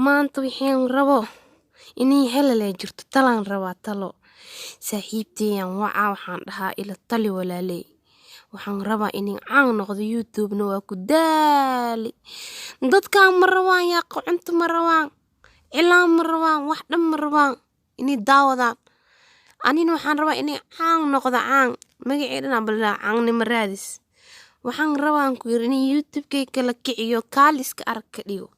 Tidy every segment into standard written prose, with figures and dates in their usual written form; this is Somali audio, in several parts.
maanta wixii rabo inay helale jirto talaan rabaa talo saaxiibtayaan waxaan dhahaa ila tali walaalay waxaan rabaa inay caan noqdo youtube-na waa ku daali dadkaan ma rabaan yaa cunto ma rabaan cilaan ma rabaan wax dhan ma rabaan inay daawadaan anina waxaan rabaa inay caan noqdo caan magaceedana balaa caannimo raadis waxaan rabaa ku yiri inay youtube-kay kala kiciyo kaaliska arag ka dhigo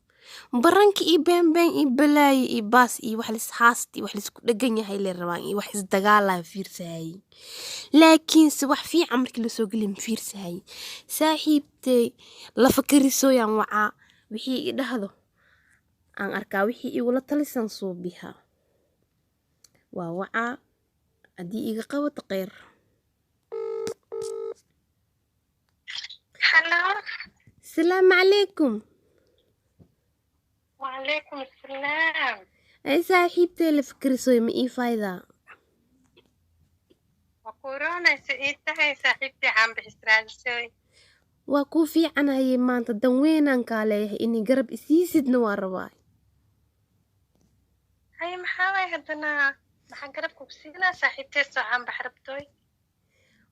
baranki iyo been iyo balaayo iyo baas iyo wax lis haasti wax lisku dhagan yahay la rabaan iyo wax is dagaalaa fiirsahay laakiin se wax fiican markii la soo gelin fiirsahay saaxiibtay la fakarisoyaan waca wixii i dhahdo aan arkaa wixii igula talisan soo biha waa waca hadii iga qabato qeyr Hello. السلام عليكم وعليكم السلام. اي saaxiibtay la fakarisoy ma ii fayda وكورونا سئيتها صاحبتي عم بإسرائيل. waa ku fiicanahay maanta dan weynaan kaa leeyahay inay garab isiisidna waa rabaa هاي محاوي هدنا محقربكم بسينا صاحبتي سو عم بحربتوي.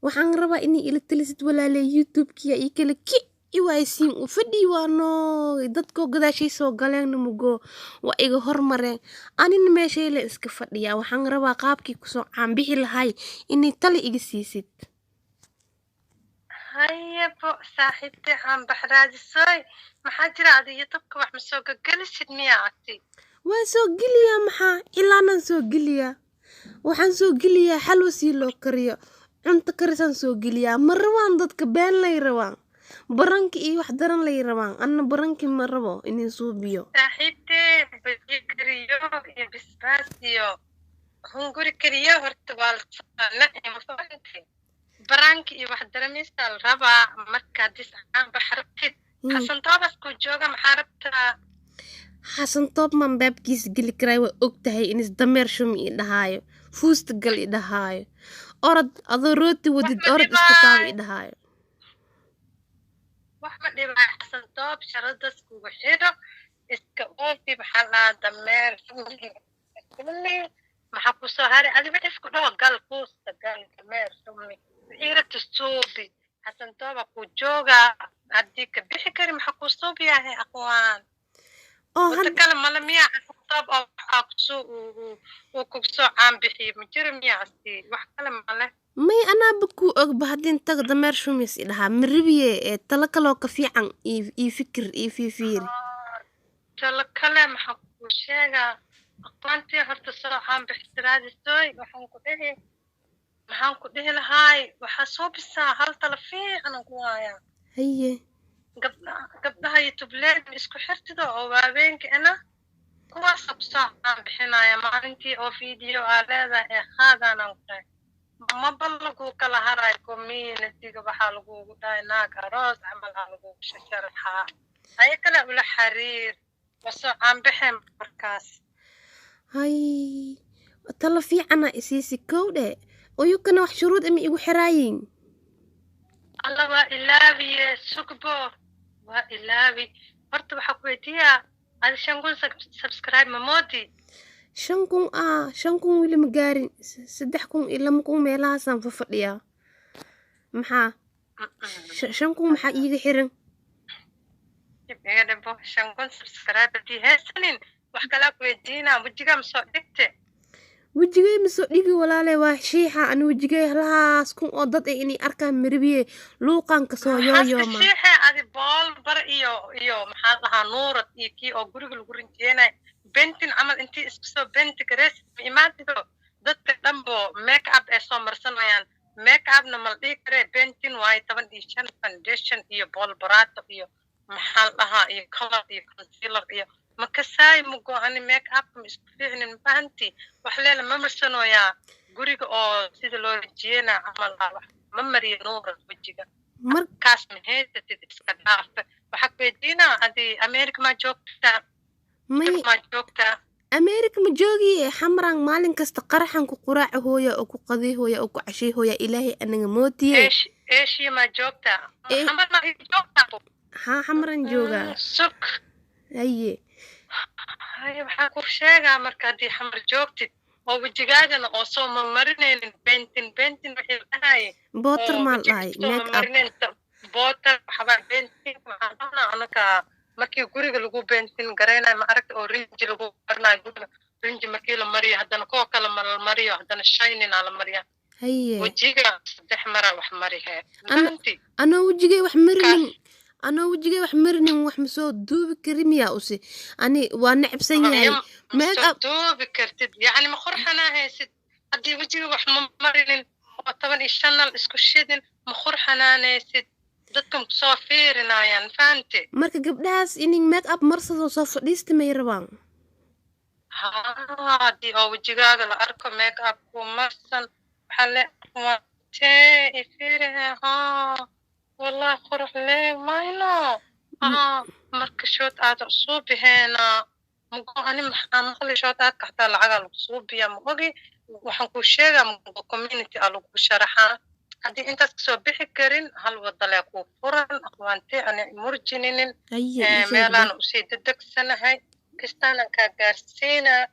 waxaan rabaa inay ila talisid walaalay youtube-kiya ii kala kici waaysiin u fadhi waano dadkoo gadaashay soo galeen mugo waa iga hormareen anina meeshay la iska fadhiyaa waxaan rabaa qaabkii kusoo caanbixi lahay inay tali iga siisid هاي بو صاحبتي عم بحرادسوي محاجرة عدي يطبك وح مسوق قلشت مياعتي. waa soo geliyaa maxaa ilaanan soo geliyaa waxaan soo geliyaa xalwo sii loo kariyo cunto karisaan soo geliyaa ma rabaan dadka been lay rabaan baranki iyo wax daran lay rabaan anna baranki ma rabo inay suubiyo صاحبتي بجي كريو يا بسباسيو هنقول كريو هرتوالتنا مفهمتي برانك iyo wax daramiisal raba marka dis aan baxrabtid xasan toobas ku jooga maxarabta xasan toobman baabkiis geli karay waa ogtahay in isdameer shumi i dhahaayo fuusta gal i dhahaayo orod adoo rooti wadid orod isku taab i dhahaayo wax ma dhibaa xasan toob sharadas kugu xidho iska oofi maxaa laa dameer shumi maxaa ku soo haray adiga isku dhaho gal fuusta gal dameer shumi ciirata suubi xasan tooba ku jooga haddii ka bixi kari maxaa ku suubiyahay aqwaan oo wada kale mala miyaa xasan toob oo waxaa kusoo uu kugu soo caan bixiyo ma jiro miyaa asi wax kale male may anaaba kuu ogba haddii taga dameer shumis i dhahaa marabiye ee talo kaloo ka fiican ii fikir ii fiifiiri talo kale maxaa kuu sheegaa aqoontii horta soo caan bixisiraadisoy maxaan ku dhihi lahaay waxaa soo bisaa hal talo fiican aan ku waayaa haye gabdhaha youtubeleed ma isku xirtido oo waaweenka ana kuwaasa kusoo caan bixinaya maalintii oo video aa leedahay ee qaadaanaan ku dhahay ma bal laguu kala harayo communitiga waxaa lagugu dhahay naag aroos camal aa lagugu shasharaxaa aya kale ula xiriir wasoo caan bixeen markaas hay talo fiicana isiisi kowdhe oyukana wax shuruud ama igu xiraayin alla waa ilaabiye sugbo waa ilaabi horta waxaa ku weydiiyaa adi 5,000 subscribe ma moodi 5,000 weli ma gaarin 3,000 iyo 2,000 meelahaasaan fadhiyaa maxaa 5,000 maxaa iiga xiran iga dhabo 5,000 subscribe haddii haysanin wax kalaa ku weydiinaa wejigaa ma soo dhigte wejigay ma soo dhigi walaalay waa shiixa ani wejigay halahaas kun oo dad ay inay arkaan marabiye luuqaan kasoo yooyooma shiixe adi bool bar iyo maxaa dhahaa nuurad iyo kii oo guriga lagu rinjeenay bentin camal intii isku soo benti gareys ma imaadido dadka dhanbo make up ay soo marsanayaan make upna mal dhihi karee bentin waayo 15 foundation iyo bool baraato iyo maxaa dhahaa iyo color iyo concealer iyo makasaay mugo ani make up ma isku fiicnin mafahanti wax leela ma marsanooyaa guriga oo sida loo rinjiyeena camal wax ma mariyo nuurad wejiga markaas ma haysatid iska dhaafe waxaa ku weydiinaa adi america ma joogtaa america ma joogiye xamraan maalin kasta qaraxan ku quraaca hooya oo ku qaday hooya oo ku cashay hooya ilaahay anaga mootiye eeshiya ma joogtaa xamar ma joogtaa haa xamraan joogaa suk haye هاي waxaan ku sheegaa marka haddii xamar joogtid oo wejigaagana oo soo marmarinaynin bentin wixii la dhahaye bootar oo maa wejiga dhahay soo make up marmarinayn bootar waxbaa bentin waxaan dhahnaa anaka markii guriga lagu bentin garaynayo ma aragta oo rinji lagu marinayo guriga rinji markii la mariyo haddana koo kale ma la mariyo haddana shininaa la mariya haye wejiga 3 mara wax marihee mafahanti anoo wejigay wax kaas marinin wax ma soo duubi kari miyaa use ani waa necbsan yahay ma make soo up duubi kartid yacni ma qurxanaa haysid haddii wejiga wax ma marinin oo 15 nal isku shidin ma qurxanaanaysid dadka kusoo fiirinayaan fahante marka gabdhahaas inay make up marsadoo soo fadhiista may rabaan haddii oo wejigaaga la arko make up ku marsan waxaa le watee ifiirihe والله قرح ليه ما هنا marka shood aad suubiheena mugo ani maxaa maqli shood aad kaxtaa lacaga lagu suubiya ma ogi waxaan ku sheegaa mugo community aa lagu sharaxaa haddii intaas kasoo bixi karin hal wadale ku furan aqwaante ani murjininin meelaan usii dedegsanahay kastaanan kaa gaarsiinaa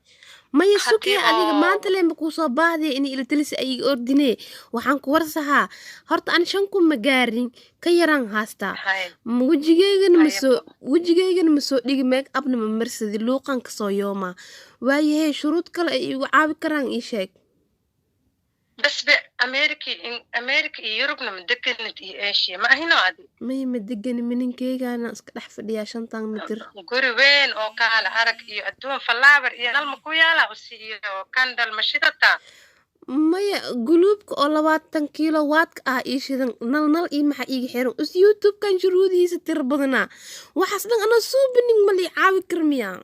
maya sukee adiga maanta leema kuu soo baahday in iltalisi ay ordinee waxaan ku warsahaa horta aan 5 kun ma gaarin ka yaraan haastaa wejigeygana ma soo dhigi make upna ma marsadi luuqan ka soo yooma waayahay shuruud kale ay igu caabi karaan ii sheeg بس بأمريكا يوروبنا مدقنت إيشيا ما هنا عادي ما مدقني منين كيغا أنا أسكت أحفظ 5 متر قولي وين أو كالا عرق يأدون فلابر ينال مكويالا وسي كاندل مشيدتا ما قلوبك أو 20 كيلو وات إيشيدن نال إيه محا إيجي حيرون أس يوتيوب كان شرودي ستر بدنا وحسدن أنا سوبني مالي عاوي كرميا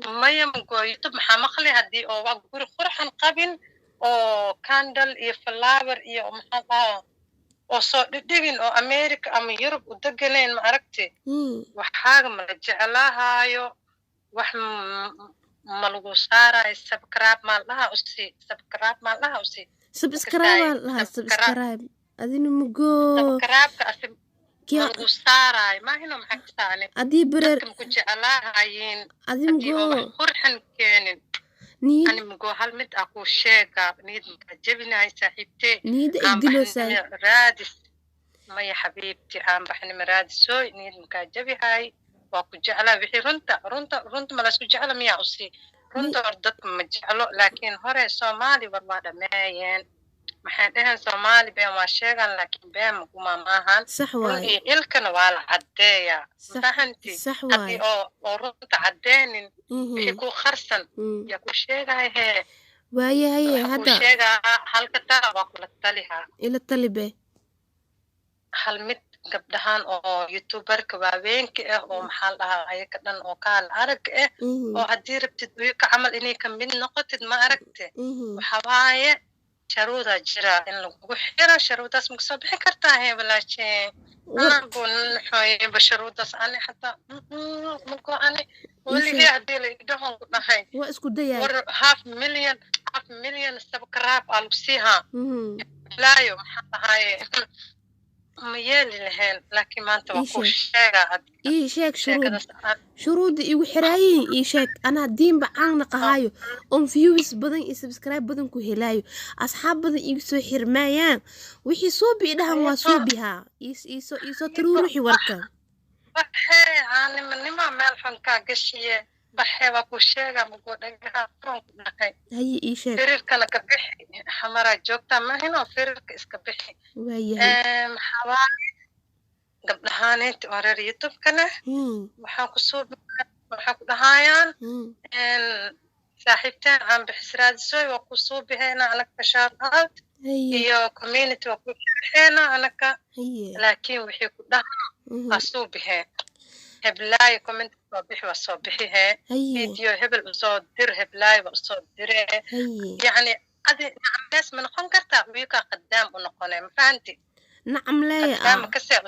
ما يمكو يوتيوب محا مخلي هدي أو قولي قرحن قبل oo candle iyo flower iyo maxaa oo soo dhigin oo America ama Europe u deganeen ma aragtay waxaaga ma jeclaahayo wax ma lagu saaray subscribe ma laha subscribe adina mugo subscribe ka asib lagu saaray ma hino maxaa ka saane adii bareer ku jeclaahayeen adina mugo qurxan keenin أنا مقول هل مد أكو شيء نيد مكجبنا صاحبتي نيد إدلو ساي رادس ما يا حبيبتي عم بحنا مرادس سوي نيد مكجبي هاي وأكو جعلة بحي رنت ما لسه جعلة ميا أصي رنت أردت مجعله لكن هره سومالي ورواده ماين محدها سومالي بين واشيغان لكن بين مقوما ماهان صحواي إلكن والا عدية فهمتي صحواي أو رنت عدين بيكو خرسن يكو شيغا هي هي هذا شيغا halka taa waa kula taliha ila talibe hal mid gabdhahan oo youtuberka waaweynka ah oo maxaa dhahaa ayaga dhan oo kaal arag ah oo hadii rabtid wiilka camal inay ka mid noqotid ma aragtay waxa waaye sharuuda jira in lagu xiro sharuudaas ma soo bixi kartaa he walaashee أقول نحوي بشروطس أنا حتى مكو أنا واللي هي اللي يدهم نحي واسكو ديا ور half million سبسكرايب على سيها لا يوم حتى هاي ميالي لهن لكن ما أنت وقوش إيه شيك شروط يوحرايين إيه شيك أنا دين بعانا قهايو فيوز بدن سبسكرايب بدن كهلايو أصحاب بدن يسو حرمايان وحي صوبي لهم وصوبيها يسو تروحي وركا بحي أنا من ما مالفن كاقشية بحي وقوشيغا مقودنها هاي إيه شيك فريرك لكبحي حمارا جوكتا ما هنا فريرك اسكبحي محاوالي gabdhahaanint wareer youtube-kana waxaan ku dhahayaan saaxiibteen aan bixisraadisoy waa ku soo bixeena anaka shout out iyo community waa ku bixeena anaka laakiin wixii ku dhahaa waa soo bixeen heblaayo comment waa bixi waa soo bixihee video hebel usoo dir heblaayo waa usoo dire yacni adi nacamlees ma noqon kartaa wiilkaa qadaam u noqonay ma fahanti نعم لا قدام كسر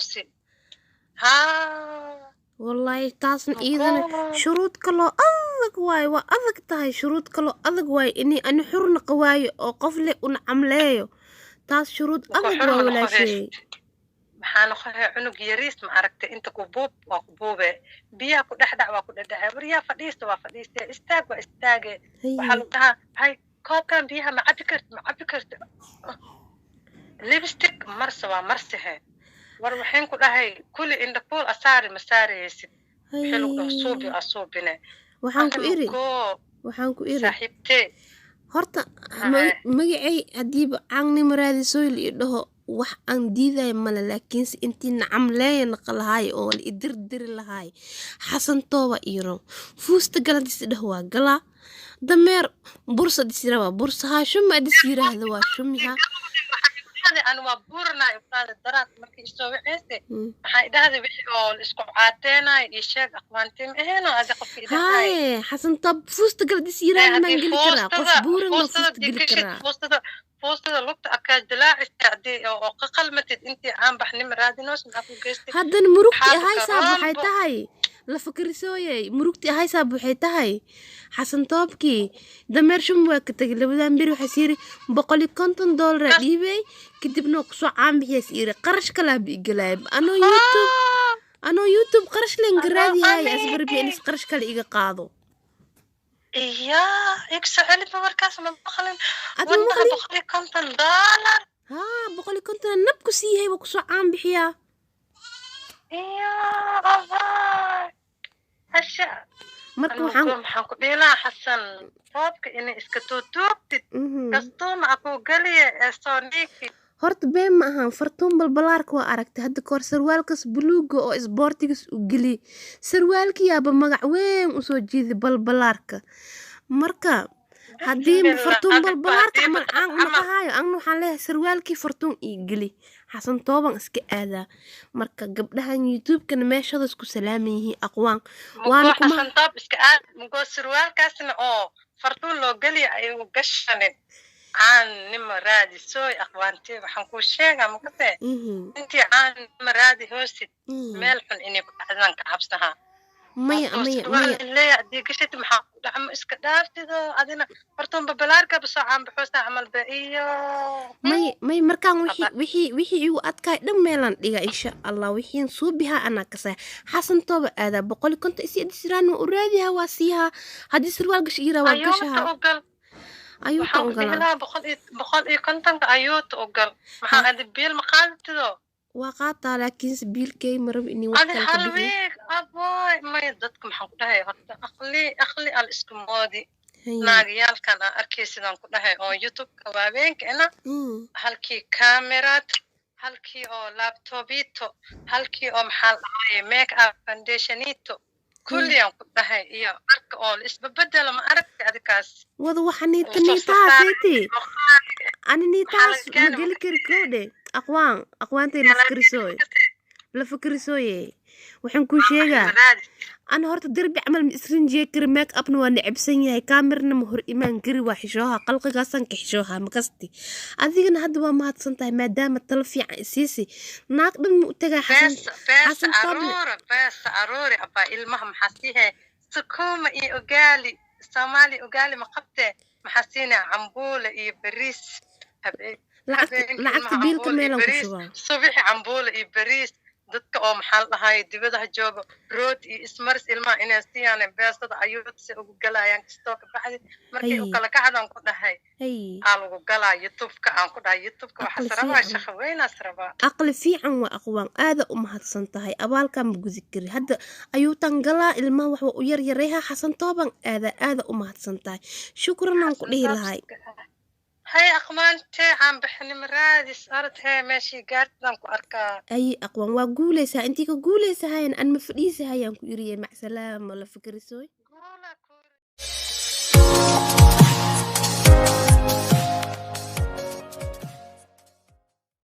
ها والله تاسن إذا شروط كلو أذق واي وأذق تاي شروط كلو أذق واي أنا حر قواي أو قفلة ونعم لايو تاس شروط أذق واي ولا شيء maxaa noqonayaa cunug yariis ma aragtay inta ku buub waa ku buube biyaha ku dhexdhac waa ku dhexdhacay waryaa fadhiista waa fadhiistee istaag waa istaage waxaa lagu dhahaa hay koobkan biyaha ma cabi karti lipstick marse waa marsehe war waxaan ku dhahay kulli indhapool asaari ma saaraysid wixii lagu dhaho suubi aa suubine waxaan ku iri saaxiibtee horta magacay hadiiba caangnimo raadisoy la idhaho wax aan diidayo male laakiinse intii nacam leeya naqalahaay oo la idirdiri lahaay xasan tooba iro fuusta galadis idhaho waa galaa dameer bursa disira waa bursahaa shumi adis yiraahda waa shumiha أنا وابورنا إفراد الدرات مركي يسوي عيسى هاي ده هذا بيقول إسكو عاتنا يشيك أخوانتين هنا هذا قفي ده هاي حسن طب فوست قرد يسيران ما نقول كرا قصبورا ما فوست قرد فوست لقط أكاد لا استعدي أو قل متد أنت عم بحني مرادي ناس من أبو جستي هذا مروكتي هاي سابو حيتهاي la fakrisoyay murugti ahay saab waxay tahay xasan toobkii dameer shum waa ka tagay labadan bir waxa siiri $150 dhiibay kadibna ku soo caambiyay siiri qarash kala biigalay ano youtube qarash leen garaadiyay asbar biin qarash kala iga qaado iya iksa'ali markaas ma baqalin $150 ha $150 nabku siiyay ku soo caambixiya iya abaa marka waxaan ku dheelaa xasan toobka inay iska tuurtid kastooma aku galiye ee sooniki horta been ma ahan fartuun balbalaarka waa aragtay hadda koor sarwaalkas buluuga oo isboortigas u geli sarwaalkii yaaba magac weyn u soo jiiday balbalaarka marka haddii fartuun balbalaarka camal aan maqahayo aan waxaan leeyahay sarwaalkii fartuun ii geli xasan tooban iska aadaa marka gabdhahan youtube-kana meeshada isku salaaman yihiin aqwaan waana kuma xasan toob iska aad mugo sarwaalkaasna oo fartuun loo geliya ayuu gashanin aan nima raadi sooy aqwaantee waxaan kuu sheegaa makase intii aan nima raadi hoosid meel xun inay ku dhacdaan ka cabsahaa maya leeya haddii gashati maxaa ku dhacmo iska dhaaftido adina fartuun babalaarka basoo caanbaxoosa camal ba iyo may markaan wixii igu adkaay dhan meelaan dhiga insha allah wixiin suubihaa anaa kasaya xasan tooba aadaa $150 isi disiraan waa u raadiyaa waa siihaa haddii sarwaal gash iiraa waa gashaha ayuuta ogalaa $150 ayuuta ogal maxaa adi biil ma qaadatido waa qaataa laakiinse biilkay marab inay wax kale ka bixiyo aboy may dadku maxaan ku dhahay horta aqli al isku moodi naagayaalkan aan arkay sidaan ku dhahay oo youtube-ka waabeenkeena halkii kamerad halkii oo laptopito halkii oo maxaa la dhahay make up foundationito kulliyaan ku dhahay iyo arka oo la isbabedelo ma aragtay adikaas wada waxa niitaniitahaasaytii ani niitahaas ma geli kari koodhe aqwaantay la fakrisoye waxaan kuu sheegaa ana horta derbi camal ma isrinjiye kari make upna waa necabsan yahay kaamirna ma hor imaan kari waa xishooha qalqigaasan ka xishooha makasti adigana hadda waa mahadsan tahay maadaama talo fiican isiisi naag dhan ma u tagaa xasan beesa aroori abaa ilmaha maxaa siihe sukuma iyo ogaali soomaali ogaali ma qabtee maxaa siinaa cambuule iyo bariis lacagta biilka meelan ku shubaa subixi cambuule iyo bariis dadka oo maxaa la dhahay dibadaha joogo rood iyo ismaris ilmaha inay siiyaan beesada ayuudse ugu galayaan kastoo ka baxday markii u kala kacdaan ku dhahay aa lagu galaa youtube-ka aan ku dhahay youtube-ka waxaa sarabaa shaqa weynaas rabaa aqli fiican waa aqwaan aada u mahadsan tahay abaalkaa ma gudi kari hadda ayuutan galaa ilmaha waxba u yaryareeha xasan tooban aada u mahadsan tahay shukranaan ku dhihi lahay هاي أقمانتي عم بحني مرادس أرد هاي ماشي قارتنا كو أركا أي أقوان وقوليسها أنتي كقوليسها هاي أن مفريسها هاي أنكو يريه مع سلام ولا فكري سوي